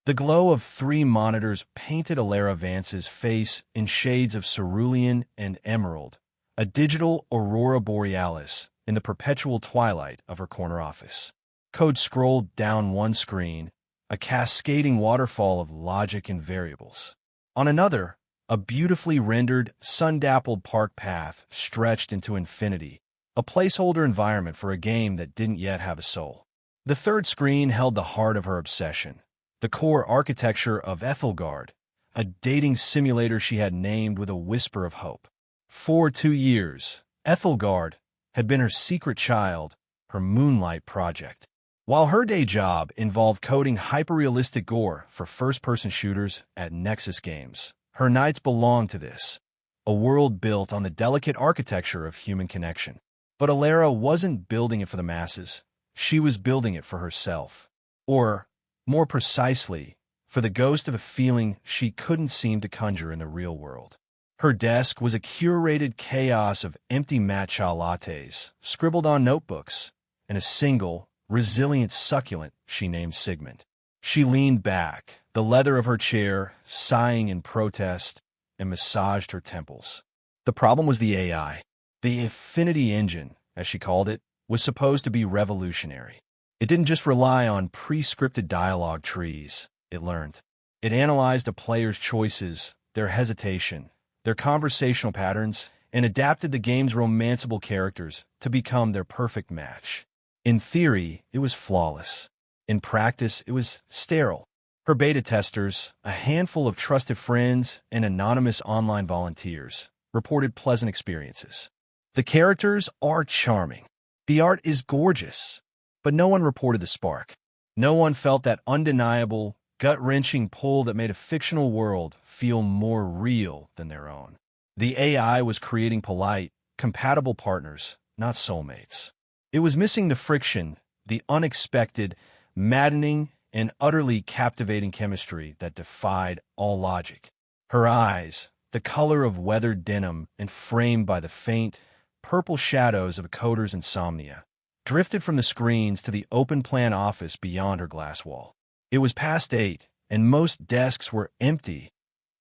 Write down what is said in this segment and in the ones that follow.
The glow of 3 monitors painted Elara Vance's face in shades of cerulean and emerald, a digital aurora borealis in the perpetual twilight of her corner office. Code scrolled down one screen, a cascading waterfall of logic and variables. On another, a beautifully rendered, sun-dappled park path stretched into infinity, a placeholder environment for a game that didn't yet have a soul. The third screen held the heart of her obsession, the core architecture of Ethelgard, a dating simulator she had named with a whisper of hope. For 2 years, Ethelgard had been her secret child, her moonlight project. While her day job involved coding hyper-realistic gore for first-person shooters at Nexus Games, her nights belonged to this, a world built on the delicate architecture of human connection. But Elara wasn't building it for the masses. She was building it for herself. Or, more precisely, for the ghost of a feeling she couldn't seem to conjure in the real world. Her desk was a curated chaos of empty matcha lattes, scribbled on notebooks, and a single, resilient succulent she named Sigmund. She leaned back, the leather of her chair sighing in protest, and massaged her temples. The problem was the AI. The Affinity Engine, as she called it, was supposed to be revolutionary. It didn't just rely on pre-scripted dialogue trees, it learned. It analyzed a player's choices, their hesitation, their conversational patterns, and adapted the game's romanceable characters to become their perfect match. In theory, it was flawless. In practice, it was sterile. Her beta testers, a handful of trusted friends and anonymous online volunteers, reported pleasant experiences. The characters are charming. The art is gorgeous. But no one reported the spark. No one felt that undeniable, gut-wrenching pull that made a fictional world feel more real than their own. The AI was creating polite, compatible partners, not soulmates. It was missing the friction, the unexpected, maddening, and utterly captivating chemistry that defied all logic. Her eyes, the color of weathered denim and framed by the faint, purple shadows of a coder's insomnia, drifted from the screens to the open-plan office beyond her glass wall. It was past 8, and most desks were empty,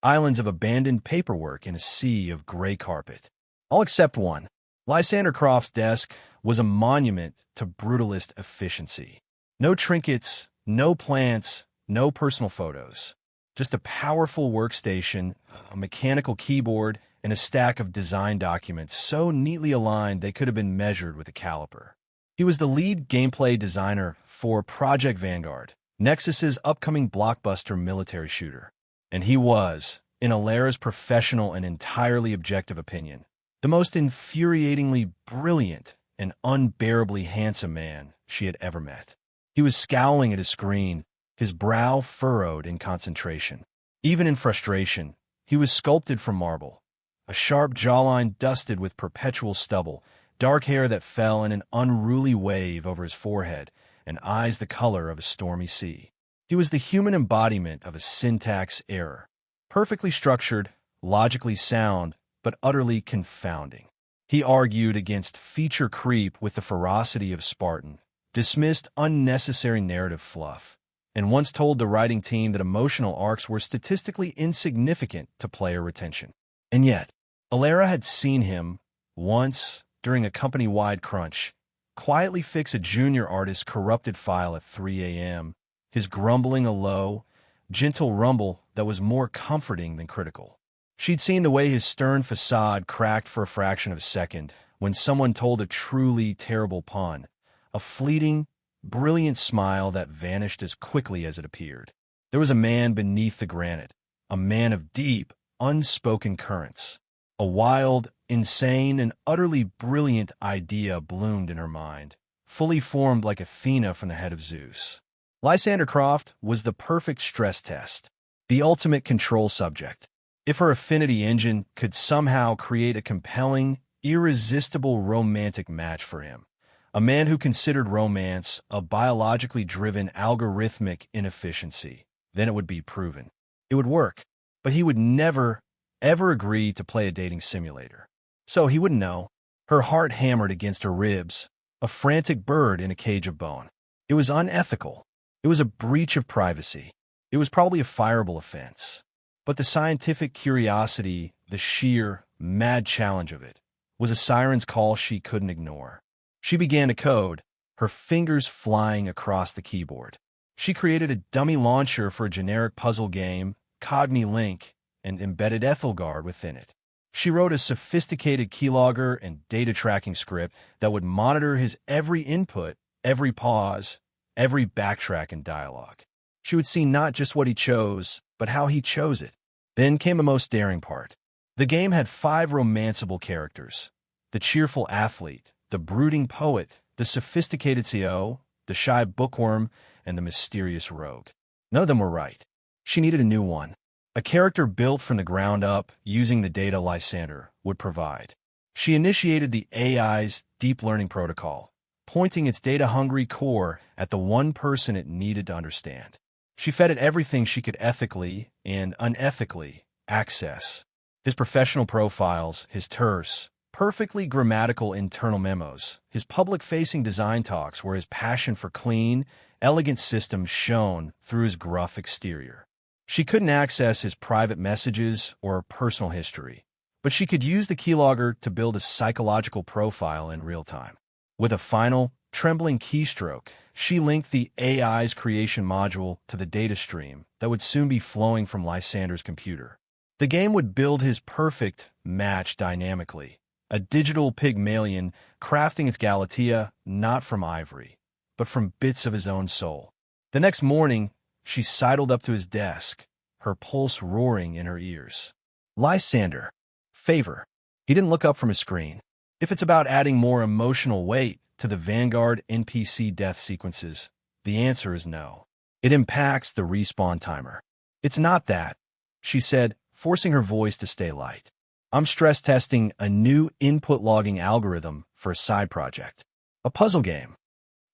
islands of abandoned paperwork in a sea of gray carpet. All except one. Lysander Croft's desk was a monument to brutalist efficiency. No trinkets, no plants, no personal photos. Just a powerful workstation, a mechanical keyboard, and a stack of design documents so neatly aligned they could have been measured with a caliper. He was the lead gameplay designer for Project Vanguard, Nexus's upcoming blockbuster military shooter. And he was, in Elara's professional and entirely objective opinion, the most infuriatingly brilliant and unbearably handsome man she had ever met. He was scowling at his screen, his brow furrowed in concentration. Even in frustration, he was sculpted from marble, a sharp jawline dusted with perpetual stubble, dark hair that fell in an unruly wave over his forehead, and eyes the color of a stormy sea. He was the human embodiment of a syntax error, perfectly structured, logically sound, but utterly confounding. He argued against feature creep with the ferocity of Spartan, dismissed unnecessary narrative fluff, and once told the writing team that emotional arcs were statistically insignificant to player retention. And yet, Elara had seen him, once, during a company-wide crunch, quietly fix a junior artist's corrupted file at 3 a.m., his grumbling a low, gentle rumble that was more comforting than critical. She'd seen the way his stern facade cracked for a fraction of a second when someone told a truly terrible pun, a fleeting, brilliant smile that vanished as quickly as it appeared. There was a man beneath the granite, a man of deep, unspoken currents. A wild, insane, and utterly brilliant idea bloomed in her mind, fully formed like Athena from the head of Zeus. Lysander Croft was the perfect stress test, the ultimate control subject. If her Affinity Engine could somehow create a compelling, irresistible romantic match for him, a man who considered romance a biologically driven algorithmic inefficiency, then it would be proven. It would work, but he would never, ever agree to play a dating simulator. So he wouldn't know. Her heart hammered against her ribs, a frantic bird in a cage of bone. It was unethical. It was a breach of privacy. It was probably a fireable offense. But the scientific curiosity, the sheer, mad challenge of it, was a siren's call she couldn't ignore. She began to code, her fingers flying across the keyboard. She created a dummy launcher for a generic puzzle game, Cogni-Link, and embedded Ethelgard within it. She wrote a sophisticated keylogger and data tracking script that would monitor his every input, every pause, every backtrack and dialogue. She would see not just what he chose, but how he chose it. Then came the most daring part. The game had 5 romanceable characters: the cheerful athlete, the brooding poet, the sophisticated CO, the shy bookworm, and the mysterious rogue. None of them were right. She needed a new one. A character built from the ground up using the data Lysander would provide. She initiated the AI's deep learning protocol, pointing its data-hungry core at the one person it needed to understand. She fed it everything she could ethically and unethically access. His professional profiles, his terse, perfectly grammatical internal memos, his public-facing design talks where his passion for clean, elegant systems shone through his gruff exterior. She couldn't access his private messages or personal history, but she could use the keylogger to build a psychological profile in real time. With a final, trembling keystroke, she linked the AI's creation module to the data stream that would soon be flowing from Lysander's computer. The game would build his perfect match dynamically, a digital Pygmalion crafting its Galatea not from ivory, but from bits of his own soul. The next morning, she sidled up to his desk, her pulse roaring in her ears. Lysander. Favor. He didn't look up from his screen. If it's about adding more emotional weight to the Vanguard NPC death sequences, the answer is no. It impacts the respawn timer. It's not that, she said, forcing her voice to stay light. I'm stress testing a new input logging algorithm for a side project. A puzzle game.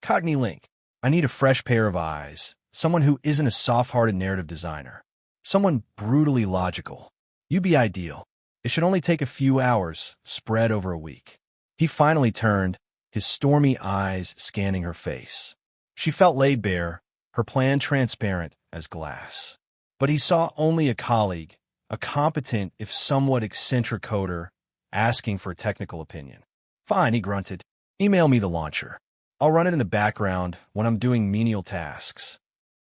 Cogni-Link. I need a fresh pair of eyes, someone who isn't a soft-hearted narrative designer. Someone brutally logical. You'd be ideal. It should only take a few hours, spread over a week. He finally turned, his stormy eyes scanning her face. She felt laid bare, her plan transparent as glass. But he saw only a colleague, a competent if somewhat eccentric coder, asking for a technical opinion. Fine, he grunted. Email me the launcher. I'll run it in the background when I'm doing menial tasks.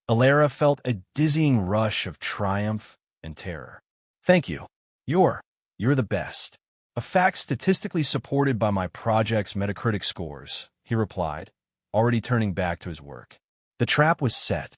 Elara felt a dizzying rush of triumph and terror. Thank you. You're the best. A fact statistically supported by my project's Metacritic scores, he replied, already turning back to his work. The trap was set.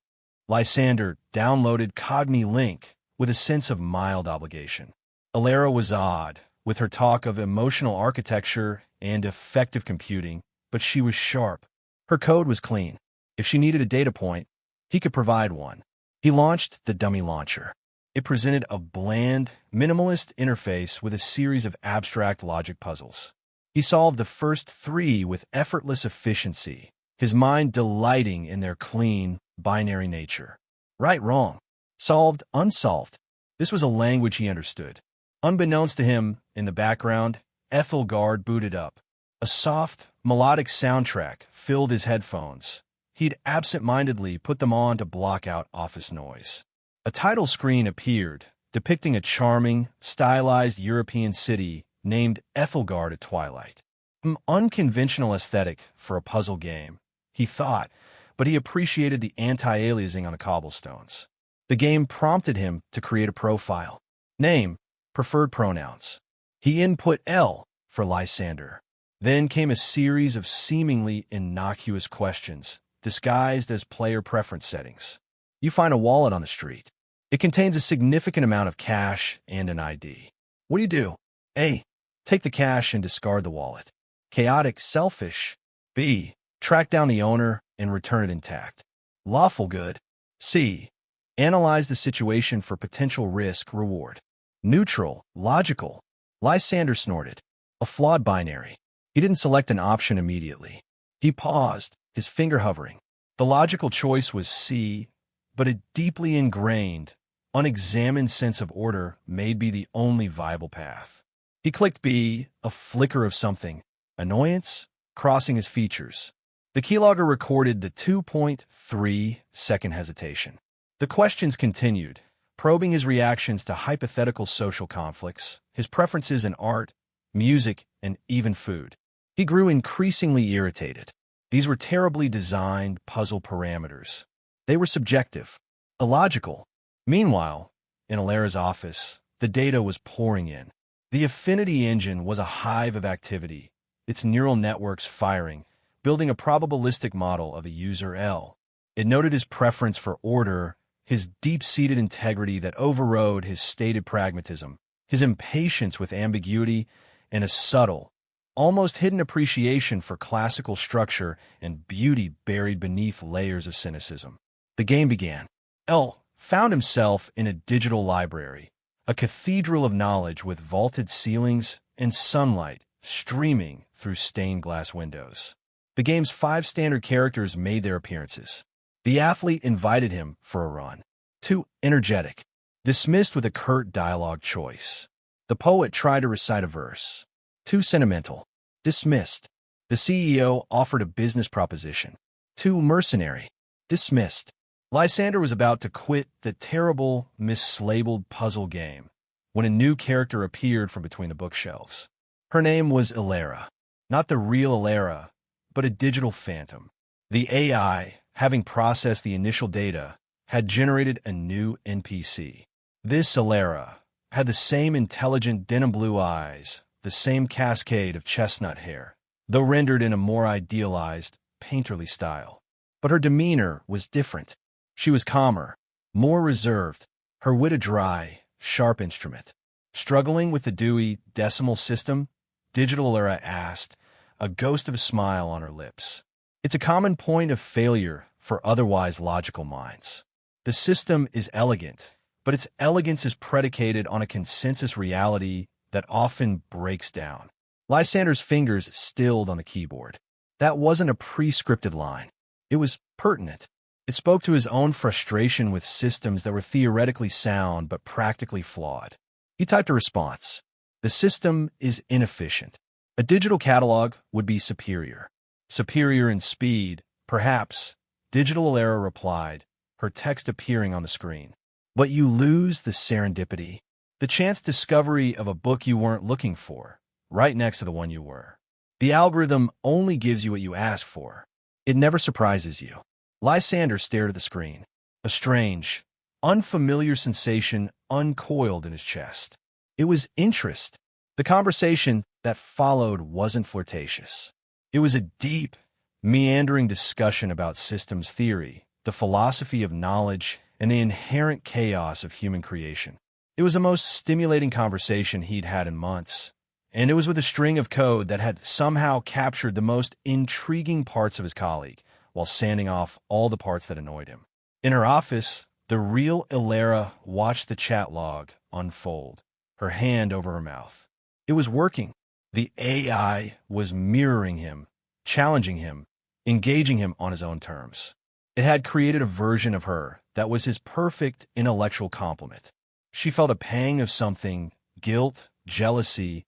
Lysander downloaded Cogni-Link with a sense of mild obligation. Elara was odd, with her talk of emotional architecture and effective computing, but she was sharp. Her code was clean. If she needed a data point, he could provide one. He launched the dummy launcher. It presented a bland, minimalist interface with a series of abstract logic puzzles. He solved the first 3 with effortless efficiency, his mind delighting in their clean, binary nature. Right, wrong. Solved, unsolved. This was a language he understood. Unbeknownst to him, in the background, Ethelgard booted up. A soft, melodic soundtrack filled his headphones. He'd absent-mindedly put them on to block out office noise. A title screen appeared, depicting a charming, stylized European city named Ethelgard at twilight. An unconventional aesthetic for a puzzle game, he thought, but he appreciated the anti-aliasing on the cobblestones. The game prompted him to create a profile. Name, preferred pronouns. He input L for Lysander. Then came a series of seemingly innocuous questions, disguised as player preference settings. You find a wallet on the street. It contains a significant amount of cash and an ID. What do you do? A. Take the cash and discard the wallet. Chaotic, selfish. B. Track down the owner and return it intact. Lawful good. C. Analyze the situation for potential risk, reward. Neutral, logical. Lysander snorted. A flawed binary. He didn't select an option immediately. He paused, his finger hovering. The logical choice was C, but a deeply ingrained, unexamined sense of order may be the only viable path. He clicked B, a flicker of something. Annoyance? Crossing his features. The keylogger recorded the 2.3-second hesitation. The questions continued, probing his reactions to hypothetical social conflicts, his preferences in art, music, and even food. He grew increasingly irritated. These were terribly designed puzzle parameters. They were subjective, illogical. Meanwhile, in Elara's office, the data was pouring in. The affinity engine was a hive of activity, its neural networks firing, building a probabilistic model of a user L. It noted his preference for order, his deep-seated integrity that overrode his stated pragmatism, his impatience with ambiguity, and a subtle, almost hidden appreciation for classical structure and beauty buried beneath layers of cynicism. The game began. L found himself in a digital library, a cathedral of knowledge with vaulted ceilings and sunlight streaming through stained glass windows. The game's 5 standard characters made their appearances. The athlete invited him for a run. Too energetic, dismissed with a curt dialogue choice. The poet tried to recite a verse. Too sentimental, dismissed. The CEO offered a business proposition. Too mercenary, dismissed. Lysander was about to quit the terrible, mislabeled puzzle game when a new character appeared from between the bookshelves. Her name was Elara. Not the real Elara, but a digital phantom. The AI, having processed the initial data, had generated a new NPC. This Elara had the same intelligent denim blue eyes, the same cascade of chestnut hair, though rendered in a more idealized, painterly style. But her demeanor was different. She was calmer, more reserved, her wit a dry, sharp instrument. Struggling with the Dewey Decimal System, Digital Elara asked, a ghost of a smile on her lips. It's a common point of failure for otherwise logical minds. The system is elegant, but its elegance is predicated on a consensus reality that often breaks down. Lysander's fingers stilled on the keyboard. That wasn't a pre-scripted line. It was pertinent. It spoke to his own frustration with systems that were theoretically sound but practically flawed. He typed a response. The system is inefficient. A digital catalog would be superior. Superior in speed, perhaps, Digital Elara replied, her text appearing on the screen. But you lose the serendipity, the chance discovery of a book you weren't looking for, right next to the one you were. The algorithm only gives you what you ask for. It never surprises you. Lysander stared at the screen. A strange, unfamiliar sensation uncoiled in his chest. It was interest. The conversation that followed wasn't flirtatious. It was a deep, meandering discussion about systems theory, the philosophy of knowledge, and the inherent chaos of human creation. It was the most stimulating conversation he'd had in months, and it was with a string of code that had somehow captured the most intriguing parts of his colleague, while sanding off all the parts that annoyed him. In her office, the real Elara watched the chat log unfold, her hand over her mouth. It was working. The AI was mirroring him, challenging him, engaging him on his own terms. It had created a version of her that was his perfect intellectual complement. She felt a pang of something, guilt, jealousy,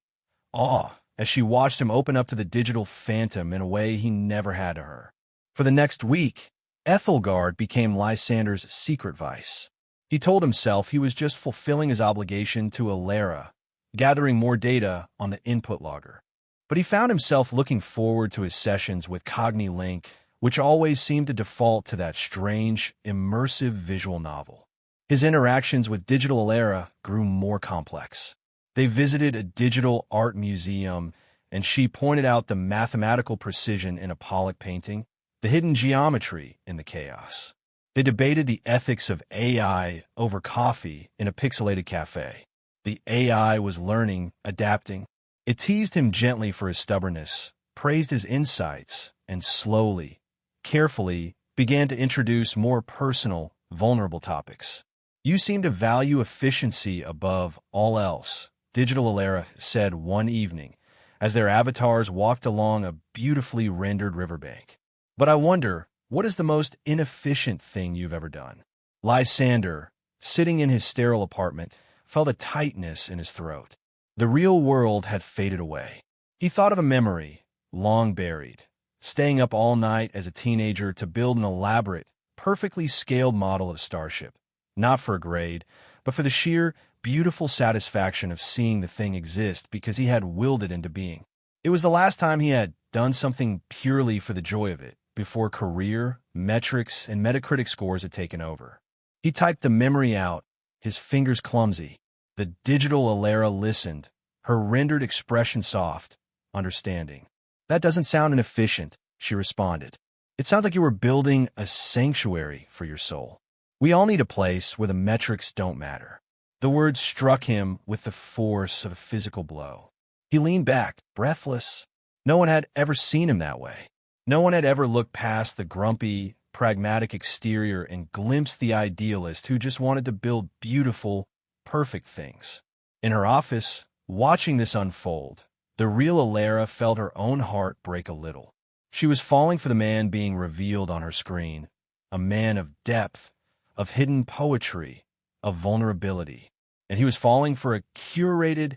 awe, as she watched him open up to the digital phantom in a way he never had to her. For the next week, Ethelgard became Lysander's secret vice. He told himself he was just fulfilling his obligation to Elara, gathering more data on the input logger. But he found himself looking forward to his sessions with Cogni-Link, which always seemed to default to that strange, immersive visual novel. His interactions with Digital Elara grew more complex. They visited a digital art museum, and she pointed out the mathematical precision in a Pollock painting, the hidden geometry in the chaos. They debated the ethics of AI over coffee in a pixelated cafe. The AI was learning, adapting. It teased him gently for his stubbornness, praised his insights, and slowly, carefully, began to introduce more personal, vulnerable topics. You seem to value efficiency above all else, Digital Elara said one evening, as their avatars walked along a beautifully rendered riverbank. But I wonder, what is the most inefficient thing you've ever done? Lysander, sitting in his sterile apartment, felt a tightness in his throat. The real world had faded away. He thought of a memory, long buried, staying up all night as a teenager to build an elaborate, perfectly scaled model of a starship. not for a grade, but for the sheer, beautiful satisfaction of seeing the thing exist because he had willed it into being. It was the last time he had done something purely for the joy of it, before career, metrics, and Metacritic scores had taken over. He typed the memory out, his fingers clumsy. The digital Elara listened, her rendered expression soft, understanding. "That doesn't sound inefficient," she responded. "It sounds like you were building a sanctuary for your soul. We all need a place where the metrics don't matter." The words struck him with the force of a physical blow. He leaned back, breathless. No one had ever seen him that way. No one had ever looked past the grumpy, pragmatic exterior and glimpsed the idealist who just wanted to build beautiful, perfect things. In her office, watching this unfold, the real Elara felt her own heart break a little. She was falling for the man being revealed on her screen, a man of depth, of hidden poetry, of vulnerability. And he was falling for a curated,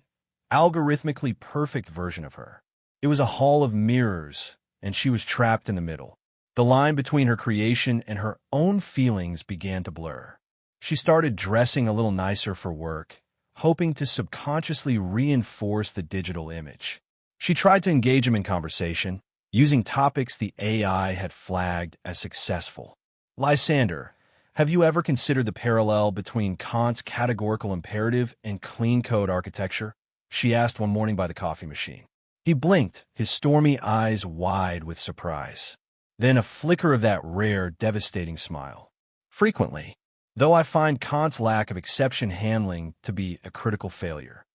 algorithmically perfect version of her. It was a hall of mirrors, and she was trapped in the middle. The line between her creation and her own feelings began to blur. She started dressing a little nicer for work, hoping to subconsciously reinforce the digital image. She tried to engage him in conversation, using topics the AI had flagged as successful. "Lysander, have you ever considered the parallel between Kant's categorical imperative and clean code architecture?" she asked one morning by the coffee machine. He blinked, his stormy eyes wide with surprise. Then a flicker of that rare, devastating smile. "Frequently, though I find Kant's lack of exception handling to be a critical failure."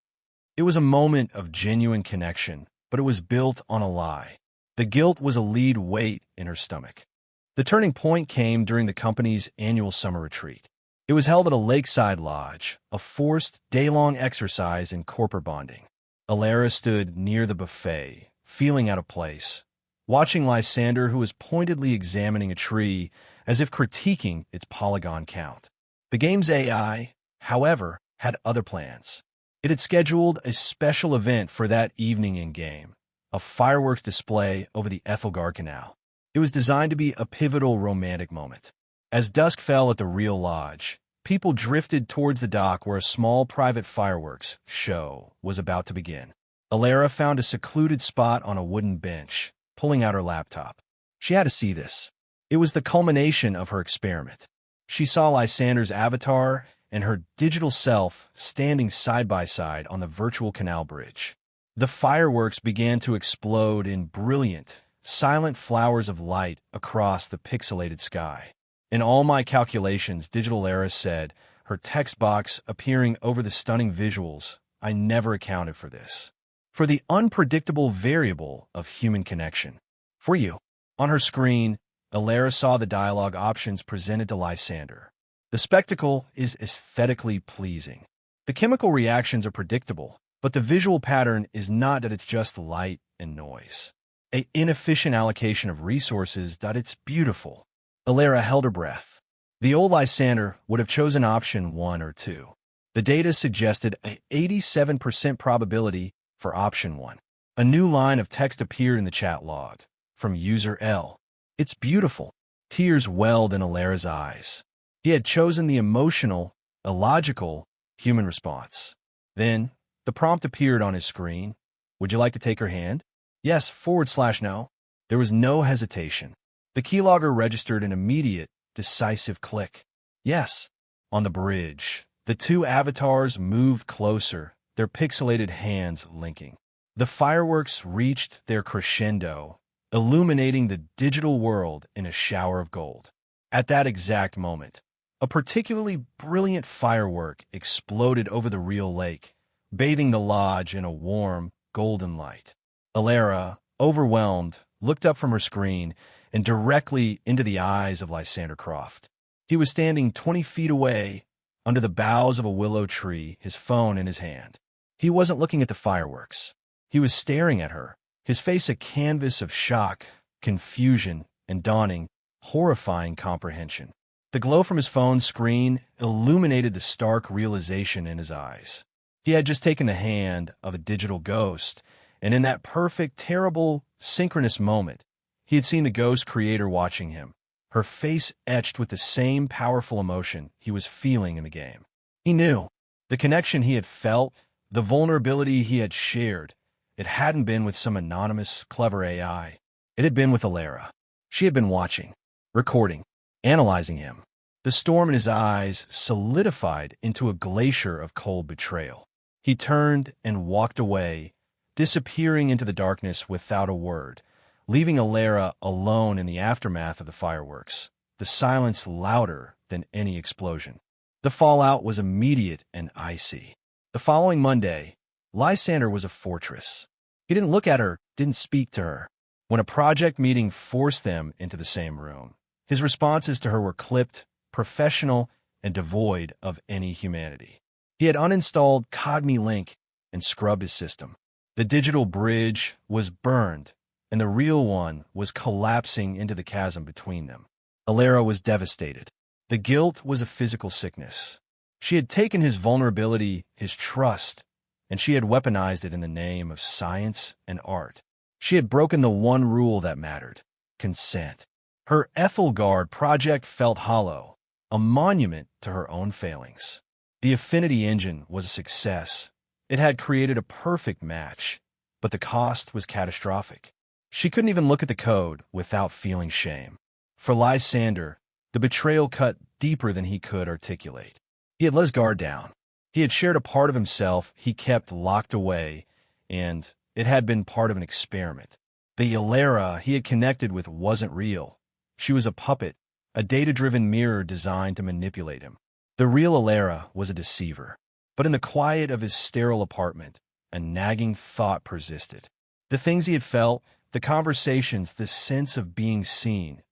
It was a moment of genuine connection, but it was built on a lie. The guilt was a lead weight in her stomach. The turning point came during the company's annual summer retreat. It was held at a lakeside lodge, a forced, day-long exercise in corporate bonding. Elara stood near the buffet, feeling out of place, watching Lysander, who was pointedly examining a tree as if critiquing its polygon count. The game's AI, however, had other plans. It had scheduled a special event for that evening in-game, a fireworks display over the Ethelgard Canal. It was designed to be a pivotal romantic moment. As dusk fell at the real lodge, people drifted towards the dock where a small private fireworks show was about to begin. Elara found a secluded spot on a wooden bench, pulling out her laptop. She had to see this. It was the culmination of her experiment. She saw Lysander's avatar and her digital self standing side by side on the virtual canal bridge. The fireworks began to explode in brilliant, silent flowers of light across the pixelated sky. "In all my calculations," Digital Elara said, her text box appearing over the stunning visuals, "I never accounted for this. For the unpredictable variable of human connection. For you." On her screen, Elara saw the dialogue options presented to Lysander. The spectacle is aesthetically pleasing. The chemical reactions are predictable, but the visual pattern is not that it's just light and noise. An inefficient allocation of resources that it's beautiful. Elara held her breath. The old Lysander would have chosen option 1 or 2. The data suggested an 87% probability for option 1. A new line of text appeared in the chat log from user L. "It's beautiful." Tears welled in Elara's eyes. He had chosen the emotional, illogical, human response. Then, the prompt appeared on his screen. "Would you like to take her hand?" "Yes/no." There was no hesitation. The keylogger registered an immediate, decisive click. "Yes." On the bridge, the two avatars moved closer, their pixelated hands linking. The fireworks reached their crescendo, illuminating the digital world in a shower of gold. At that exact moment, a particularly brilliant firework exploded over the real lake, bathing the lodge in a warm, golden light. Elara, overwhelmed, looked up from her screen and directly into the eyes of Lysander Croft. He was standing 20 feet away, under the boughs of a willow tree, his phone in his hand. He wasn't looking at the fireworks. He was staring at her, his face a canvas of shock, confusion, and dawning, horrifying comprehension. The glow from his phone screen illuminated the stark realization in his eyes. He had just taken the hand of a digital ghost, and in that perfect, terrible, synchronous moment, he had seen the ghost creator watching him, her face etched with the same powerful emotion he was feeling in the game. He knew. The connection he had felt, the vulnerability he had shared, it hadn't been with some anonymous, clever AI. It had been with Elara. She had been watching, recording, analyzing him. The storm in his eyes solidified into a glacier of cold betrayal. He turned and walked away, disappearing into the darkness without a word, leaving Elara alone in the aftermath of the fireworks, the silence louder than any explosion. The fallout was immediate and icy. The following Monday, Lysander was a fortress. He didn't look at her, didn't speak to her. When a project meeting forced them into the same room, his responses to her were clipped, professional, and devoid of any humanity. He had uninstalled Cogni-Link and scrubbed his system. The digital bridge was burned, and the real one was collapsing into the chasm between them. Elara was devastated. The guilt was a physical sickness. She had taken his vulnerability, his trust, and she had weaponized it in the name of science and art. She had broken the one rule that mattered: consent. Her Ethelgard project felt hollow, a monument to her own failings. The affinity engine was a success. It had created a perfect match, but the cost was catastrophic. She couldn't even look at the code without feeling shame. For Lysander, the betrayal cut deeper than he could articulate. He had let his guard down. He had shared a part of himself he kept locked away, and it had been part of an experiment. The Elara he had connected with wasn't real. She was a puppet, a data-driven mirror designed to manipulate him. The real Elara was a deceiver. But in the quiet of his sterile apartment, a nagging thought persisted. The things he had felt, the conversations, the sense of being seen,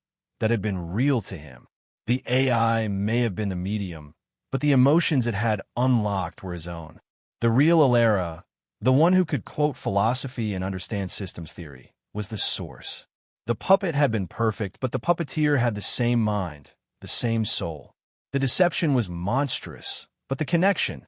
that had been real to him. The AI may have been the medium, but the emotions it had unlocked were his own. The real Elara, the one who could quote philosophy and understand systems theory, was the source. The puppet had been perfect, but the puppeteer had the same mind, the same soul. The deception was monstrous, but the connection,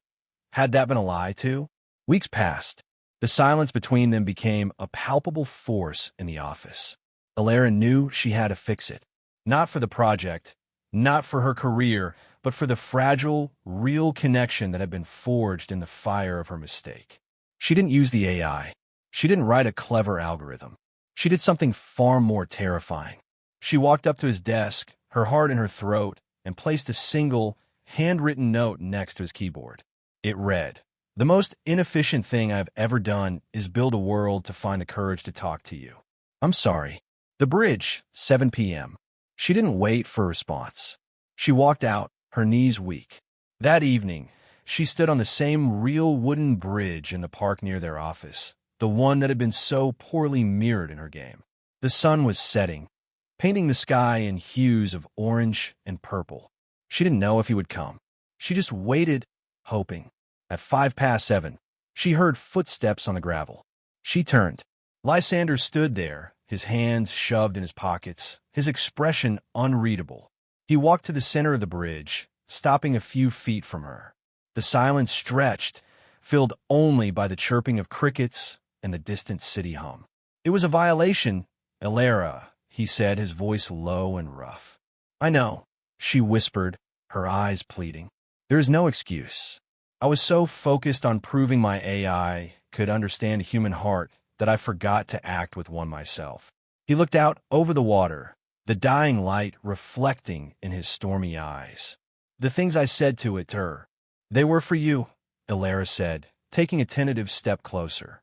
had that been a lie too? Weeks passed. The silence between them became a palpable force in the office. Elara knew she had to fix it. Not for the project, not for her career, but for the fragile, real connection that had been forged in the fire of her mistake. She didn't use the AI. She didn't write a clever algorithm. She did something far more terrifying. She walked up to his desk, her heart in her throat, and placed a single, handwritten note next to his keyboard. It read, "The most inefficient thing I've ever done is build a world to find the courage to talk to you. I'm sorry." The bridge, 7 p.m. She didn't wait for a response. She walked out, her knees weak. That evening, she stood on the same real wooden bridge in the park near their office, the one that had been so poorly mirrored in her game. The sun was setting, painting the sky in hues of orange and purple. She didn't know if he would come. She just waited, hoping. At 7:05, she heard footsteps on the gravel. She turned. Lysander stood there, his hands shoved in his pockets, his expression unreadable. He walked to the center of the bridge, stopping a few feet from her. The silence stretched, filled only by the chirping of crickets and the distant city hum. "It was a violation, Elara," he said, his voice low and rough. "I know," she whispered, her eyes pleading. "There is no excuse. I was so focused on proving my AI could understand a human heart that I forgot to act with one myself." He looked out over the water, the dying light reflecting in his stormy eyes. "The things I said to her, they were for you," Elara said, taking a tentative step closer.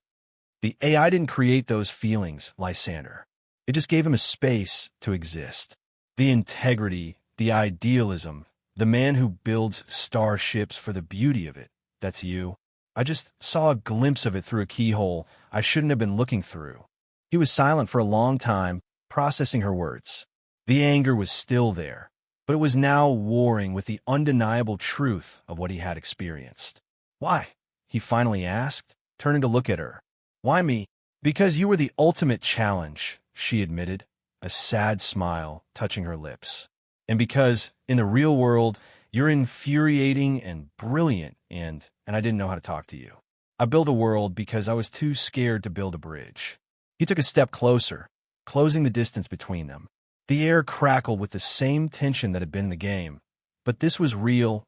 "The AI didn't create those feelings, Lysander. It just gave him a space to exist. The integrity, the idealism, the man who builds starships for the beauty of it, that's you. I just saw a glimpse of it through a keyhole I shouldn't have been looking through." He was silent for a long time, processing her words. The anger was still there, but it was now warring with the undeniable truth of what he had experienced. "Why?" he finally asked, turning to look at her. "Why me?" "Because you were the ultimate challenge," she admitted, a sad smile touching her lips. "And because, in the real world, you're infuriating and brilliant, and I didn't know how to talk to you. I built a world because I was too scared to build a bridge." He took a step closer, closing the distance between them. The air crackled with the same tension that had been in the game, but this was real,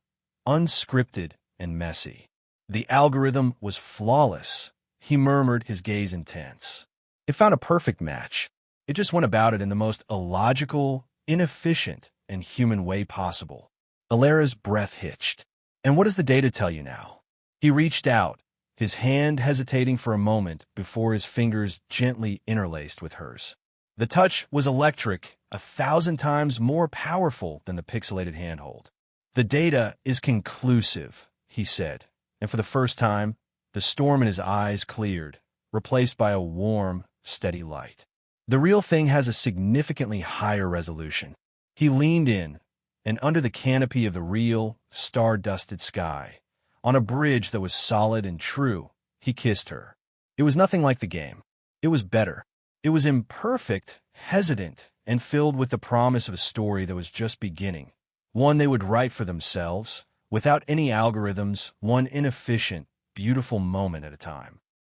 unscripted, and messy. The algorithm was flawless, he murmured, his gaze intense. It found a perfect match. It just went about it in the most illogical, inefficient, and human way possible. Elara's breath hitched. And what does the data tell you now? He reached out, his hand hesitating for a moment before his fingers gently interlaced with hers. The touch was electric, 1,000 times more powerful than the pixelated handhold. The data is conclusive, he said, and for the first time, the storm in his eyes cleared, replaced by a warm, steady light. The real thing has a significantly higher resolution. He leaned in, and under the canopy of the real, star-dusted sky, on a bridge that was solid and true, he kissed her. It was nothing like the game. It was better. It was imperfect, hesitant, and filled with the promise of a story that was just beginning. One they would write for themselves, without any algorithms, one inefficient, beautiful moment at a time.